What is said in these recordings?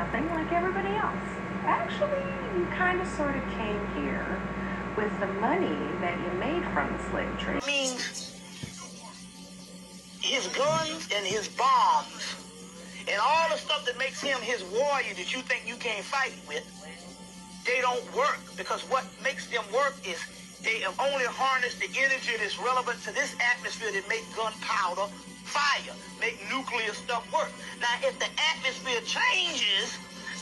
nothing like everybody else. Actually, you kind of sort of came here with the money that you made from the slave trade. I mean, his guns and his bombs and all the stuff that makes him his warrior that you think you can't fight with, they don't work, because what makes them work is they have only harnessed the energy that's relevant to this atmosphere that make gunpowder fire, make nuclear stuff work. Now, if the atmosphere changes,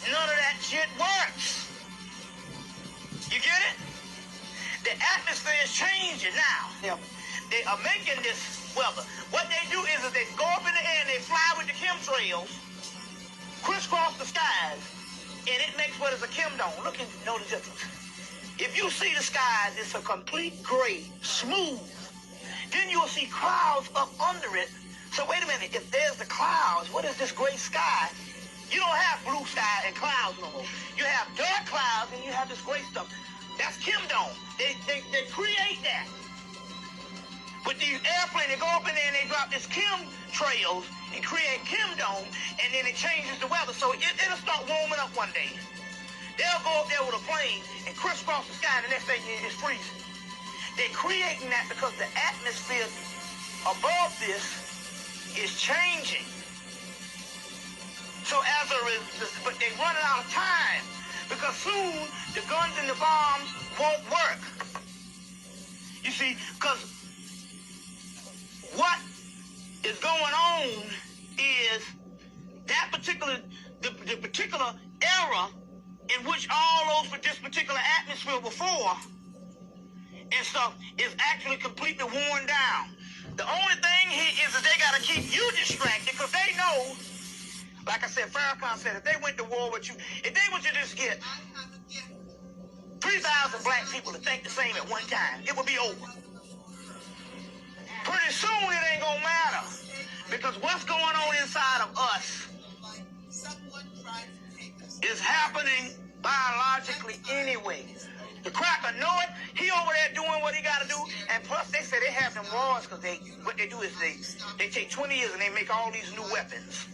none of that shit works. You get it? The atmosphere is changing now. They are making this weather. What they do is they go up in the air and they fly with the chemtrails, crisscross the skies, and it makes what is a chemdome. Look and know the difference. If you see the skies, it's a complete gray, smooth. Then you'll see clouds up under it. So wait a minute, if there's the clouds, what is this gray sky? You don't have blue sky and clouds no more. You have dark clouds and you have this gray stuff. That's chemdome. They create that. With these airplanes, they go up in there and they drop this chemtrails and create chemdome, and then it changes the weather. So it'll start warming up one day. They'll go up there with a plane and crisscross the sky, and the next thing it's freezing. They're creating that because the atmosphere above this is changing. So as a result, but they're running out of time, because soon the guns and the bombs won't work. You see, because what is going on is that the particular era in which this particular atmosphere before and stuff is actually completely worn down. The only thing here is that they got to keep you distracted, because they know, like I said, Farrakhan said, if they went to war with you, if they were to just get 3,000 black people to think the same at one time, it would be over. Pretty soon it ain't gonna matter, because what's going on inside of us is happening biologically anyway. The cracker know it. He over there doing what he got to do, and plus they say they have them wars because what they do is they take 20 years and they make all these new weapons,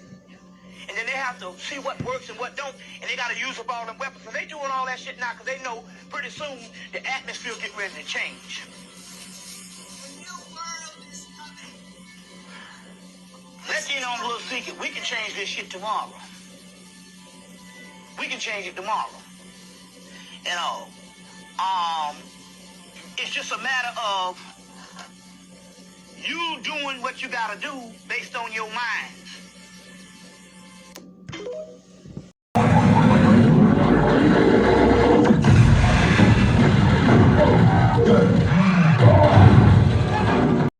and then they have to see what works and what don't, and they got to use up all them weapons. So they doing all that shit now because they know pretty soon the atmosphere get ready to change. Let's get on a little secret. We can change this shit tomorrow. We can change it tomorrow. You know, it's just a matter of you doing what you gotta do based on your mind.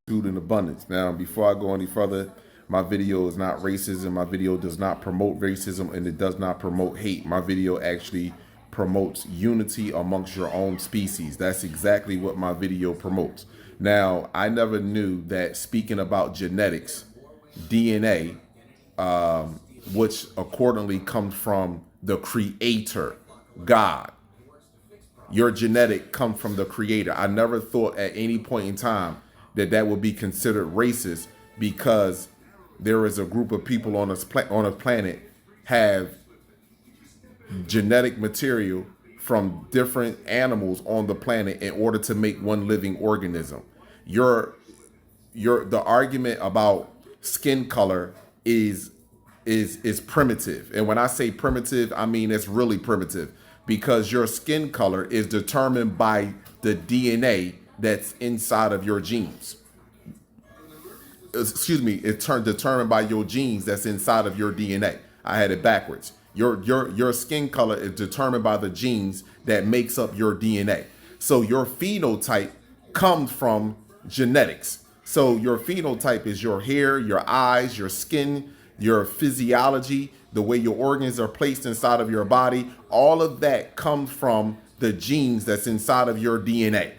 Food in abundance. Now, before I go any further, my video is not racism. My video does not promote racism, and it does not promote hate. My video actually promotes unity amongst your own species. That's exactly what my video promotes. Now, I never knew that speaking about genetics, DNA, which accordingly comes from the creator, God. Your genetic comes from the creator. I never thought at any point in time that would be considered racist, because there is a group of people on a planet have genetic material from different animals on the planet in order to make one living organism. The argument about skin color is primitive. And when I say primitive, I mean it's really primitive, because your skin color is determined by the DNA that's inside of your genes. Excuse me, it's determined by your genes that's inside of your DNA. I had it backwards. Your skin color is determined by the genes that makes up your DNA. So your phenotype comes from genetics. So your phenotype is your hair, your eyes, your skin, your physiology, the way your organs are placed inside of your body. All of that comes from the genes that's inside of your DNA.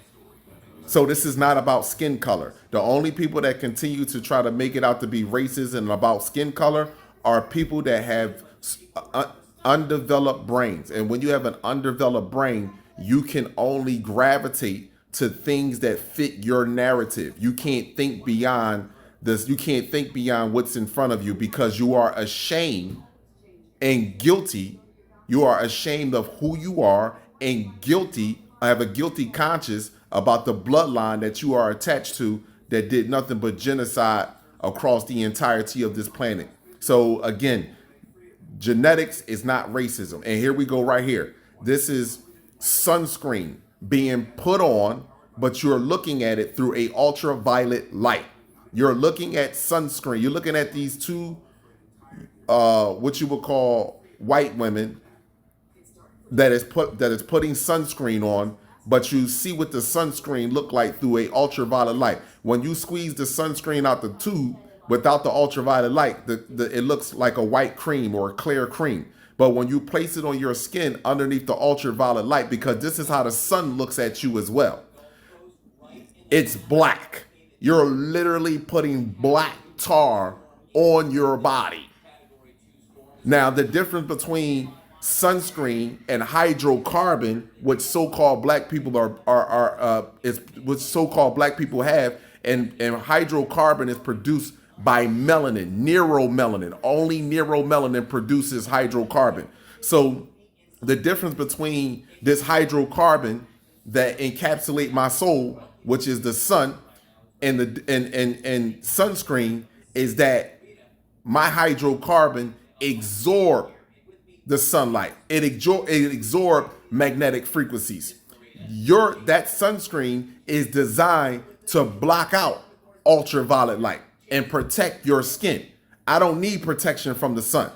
So this is not about skin color. The only people that continue to try to make it out to be racist and about skin color are people that have undeveloped brains. And when you have an undeveloped brain, you can only gravitate to things that fit your narrative. You can't think beyond this. You can't think beyond what's in front of you, because you are ashamed and guilty. You are ashamed of who you are and guilty. I have a guilty conscience about the bloodline that you are attached to that did nothing but genocide across the entirety of this planet. So again, genetics is not racism. And here we go right here. This is sunscreen being put on, but you're looking at it through a ultraviolet light. You're looking at sunscreen. You're looking at these two what you would call white women that is putting sunscreen on, but you see what the sunscreen look like through a ultraviolet light. When you squeeze the sunscreen out the tube without the ultraviolet light, it looks like a white cream or a clear cream. But when you place it on your skin underneath the ultraviolet light, because this is how the sun looks at you as well, it's black. You're literally putting black tar on your body. Now, the difference between sunscreen and hydrocarbon, which so-called black people which so-called black people have, and hydrocarbon is produced by melanin, neuromelanin. Only neuromelanin produces hydrocarbon. So the difference between this hydrocarbon that encapsulate my soul, which is the sun, and and sunscreen, is that my hydrocarbon absorb the sunlight. It absorb magnetic frequencies. That sunscreen is designed to block out ultraviolet light and protect your skin. I don't need protection from the sun.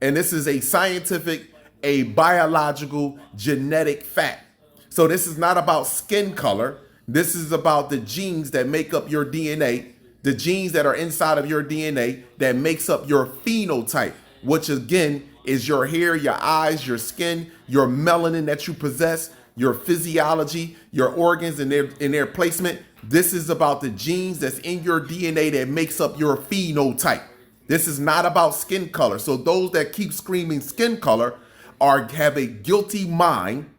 And this is a scientific, a biological, genetic fact. So this is not about skin color. This is about the genes that make up your DNA, the genes that are inside of your DNA that makes up your phenotype, which again is your hair, your eyes, your skin, your melanin that you possess, your physiology, your organs and their placement. This is about the genes that's in your DNA that makes up your phenotype. This is not about skin color. So those that keep screaming skin color have a guilty mind,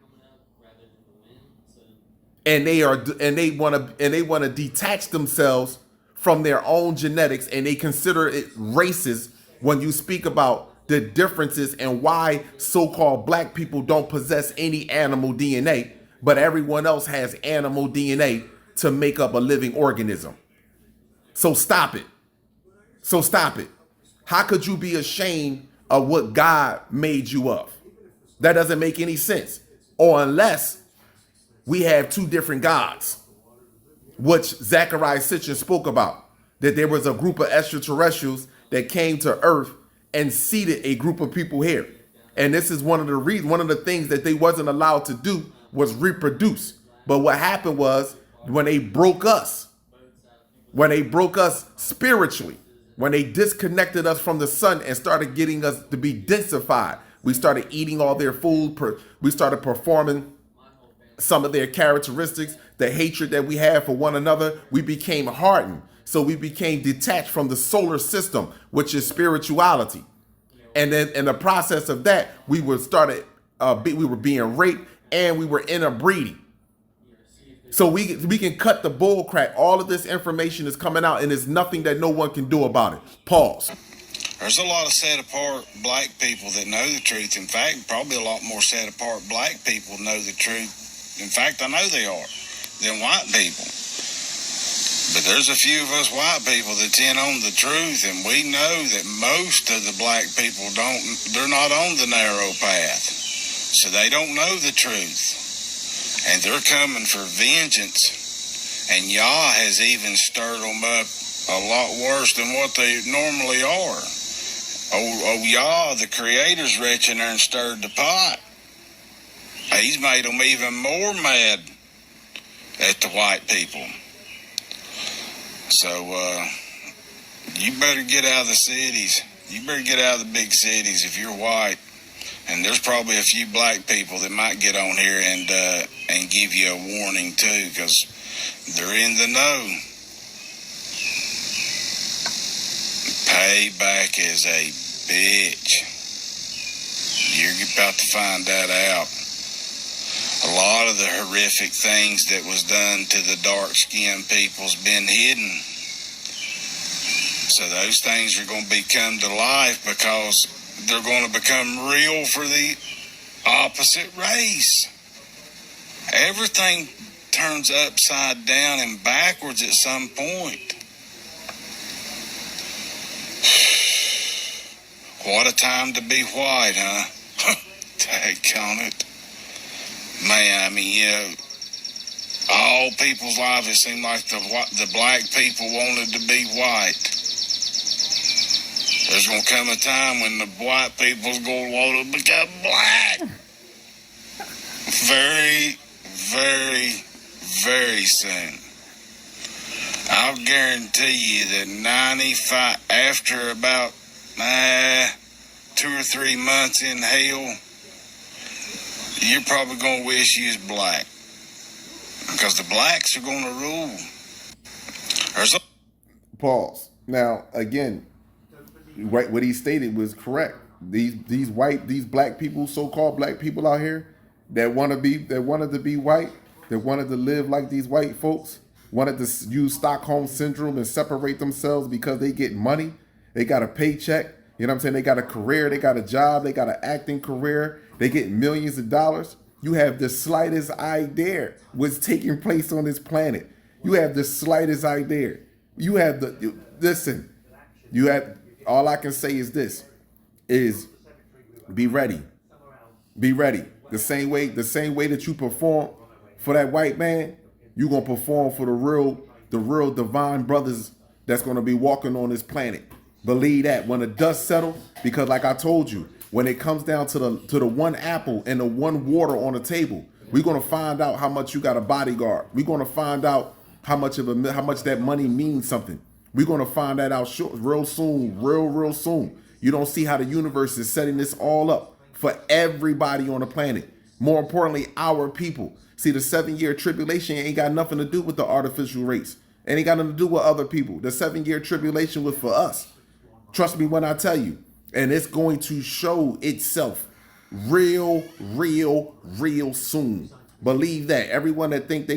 and they want to detach themselves from their own genetics, and they consider it racist when you speak about the differences and why so-called black people don't possess any animal DNA, but everyone else has animal DNA to make up a living organism. So stop it. How could you be ashamed of what God made you of? That doesn't make any sense. Or unless we have two different gods, which Zechariah Sitchin spoke about, that there was a group of extraterrestrials that came to Earth and seeded a group of people here. And this is one of the things that they wasn't allowed to do was reproduce. But what happened was when they broke us spiritually, when they disconnected us from the sun and started getting us to be densified, we started eating all their food. We started performing some of their characteristics, the hatred that we have for one another. We became hardened. So we became detached from the solar system, which is spirituality. And then in the process of that, we were being raped and we were interbreeding. So we can cut the bull crap. All of this information is coming out and there's nothing that no one can do about it. Pause. There's a lot of set apart black people that know the truth. In fact, probably a lot more set apart black people know the truth. In fact, I know they are, than white people. But there's a few of us white people that's in on the truth, and we know that most of the black people they're not on the narrow path. So they don't know the truth. And they're coming for vengeance. And Yah has even stirred them up a lot worse than what they normally are. Oh Yah, the Creator's reaching there and stirred the pot. He's made them even more mad at the white people. So, you better get out of the cities. You better get out of the big cities if you're white. And there's probably a few black people that might get on here and give you a warning too, because they're in the know. Payback is a bitch. You're about to find that out. A lot of the horrific things that was done to the dark-skinned people's been hidden. So those things are going to come to life because they're going to become real for the opposite race. Everything turns upside down and backwards at some point. What a time to be white, huh? Daggone it. Man, I mean, you know, all people's lives, it seemed like the black people wanted to be white. There's going to come a time when the white people's going to want to become black. Very, very, very soon. I'll guarantee you that 95, after about 2 or 3 months in hell, you're probably going to wish you was black. Because the blacks are going to rule. Pause. Now, again, what he stated was correct. These black people, so-called black people out here that wanted to be white, that wanted to live like these white folks, wanted to use Stockholm syndrome and separate themselves because they get money, they got a paycheck, you know what I'm saying? They got a career, they got a job, they got an acting career, they get millions of dollars. You have the slightest idea what's taking place on this planet. You have the slightest idea. You have listen, you have, all I can say is this, is be ready. Be ready. The same way that you perform for that white man, you're gonna perform for the real divine brothers that's gonna be walking on this planet. Believe that. When the dust settles, because like I told you, when it comes down to the one apple and the one water on the table, we're gonna find out how much you got a bodyguard. We're gonna find out how much that money means something. We're gonna find that out real soon, real soon. You don't see how the universe is setting this all up for everybody on the planet. More importantly, our people. See, the 7-year tribulation ain't got nothing to do with the artificial race. It ain't got nothing to do with other people. The 7-year tribulation was for us. Trust me when I tell you. And it's going to show itself real soon. Believe that. Everyone that think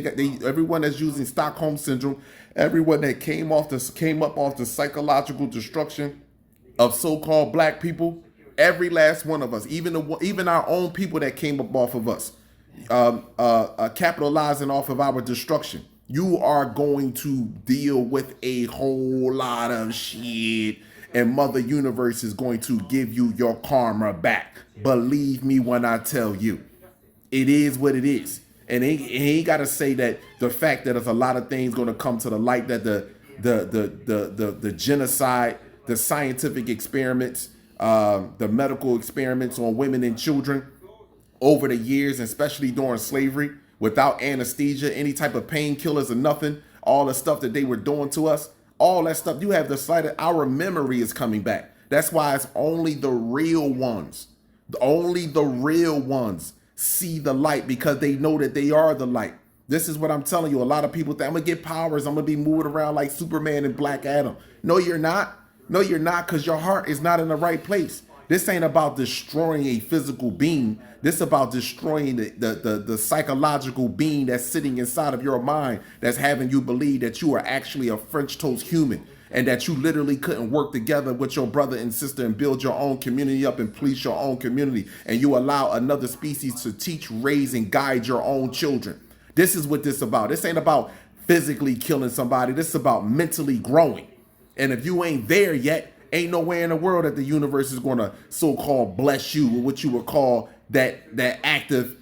everyone that's using Stockholm syndrome, everyone that came up off the psychological destruction of so-called black people, every last one of us, even our own people that came up off of us, capitalizing off of our destruction. You are going to deal with a whole lot of shit, and Mother Universe is going to give you your karma back. Believe me when I tell you. It is what it is. And he ain't got to say that the fact that there's a lot of things going to come to the light, that the genocide, the scientific experiments, the medical experiments on women and children over the years, especially during slavery, without anesthesia, any type of painkillers or nothing, all the stuff that they were doing to us, all that stuff, you have the sight of our memory is coming back. That's why it's only the real ones, see the light, because they know that they are the light. This is what I'm telling you. A lot of people think I'm gonna get powers, I'm gonna be moving around like Superman and Black Adam. No, you're not. No, you're not, because your heart is not in the right place. This ain't about destroying a physical being. This is about destroying the psychological being that's sitting inside of your mind, that's having you believe that you are actually a French toast human, and that you literally couldn't work together with your brother and sister and build your own community up and police your own community, and you allow another species to teach, raise, and guide your own children. This is what this is about. This ain't about physically killing somebody. This is about mentally growing. And if you ain't there yet, ain't nowhere in the world that the universe is going to so-called bless you with what you would call that active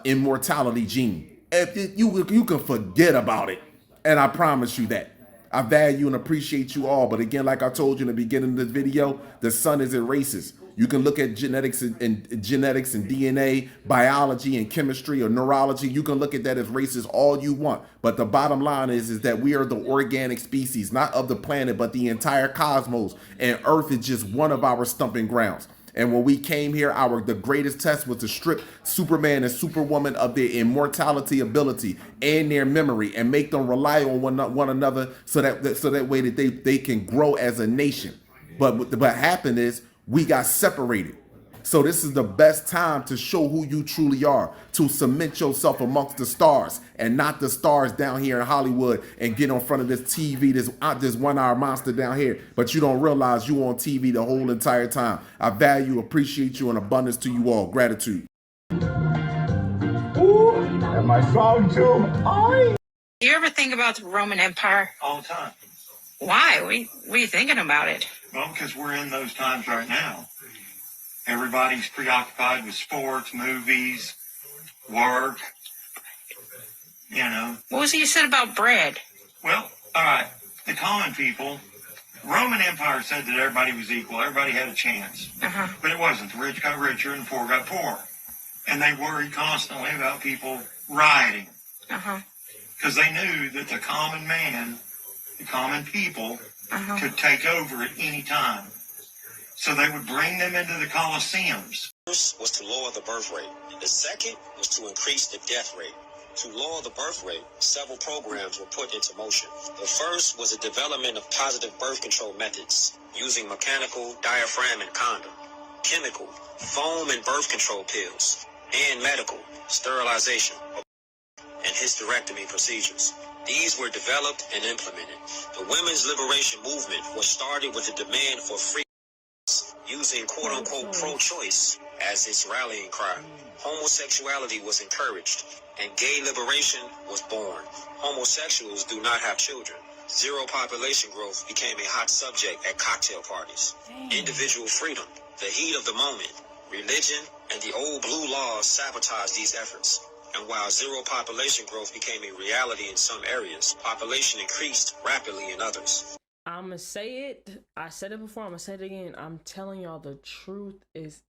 immortality gene. If you can forget about it, and I promise you that. I value and appreciate you all, but again, like I told you in the beginning of the video, the sun isn't racist. You can look at genetics and DNA, biology and chemistry or neurology. You can look at that as racist all you want. But the bottom line is that we are the organic species, not of the planet, but the entire cosmos. And Earth is just one of our stumping grounds. And when we came here, the greatest test was to strip Superman and Superwoman of their immortality ability and their memory, and make them rely on one another, so that way that they can grow as a nation. But what happened is we got separated. So this is the best time to show who you truly are, to cement yourself amongst the stars and not the stars down here in Hollywood and get in front of this TV, this 1 hour monster down here, but you don't realize you on TV the whole entire time. I value, appreciate you, and abundance to you all. Gratitude. Ooh, and my song too. Do you ever think about the Roman Empire? All the time. Why? What are you thinking about it? Well, because we're in those times right now. Everybody's preoccupied with sports, movies, work, you know. What was it you said about bread? Well, all right, the common people, Roman Empire said that everybody was equal, everybody had a chance. Uh-huh. But it wasn't. The rich got richer and the poor got poorer. And they worried constantly about people rioting. Uh-huh. Because they knew that the common man, the common people, could take over at any time. So they would bring them into the Colosseums. First was to lower the birth rate. The second was to increase the death rate. To lower the birth rate, several programs were put into motion. The first was the development of positive birth control methods using mechanical, diaphragm, and condom, chemical, foam and birth control pills, and medical, sterilization, and hysterectomy procedures. These were developed and implemented. The women's liberation movement was started with the demand for free using quote-unquote pro-choice as its rallying cry. Homosexuality was encouraged, and gay liberation was born. Homosexuals do not have children. Zero population growth became a hot subject at cocktail parties. Individual freedom, the heat of the moment, religion, and the old blue laws sabotaged these efforts. And while zero population growth became a reality in some areas, population increased rapidly in others. I'ma say it. I said it before. I'm gonna say it again. I'm telling y'all, the truth is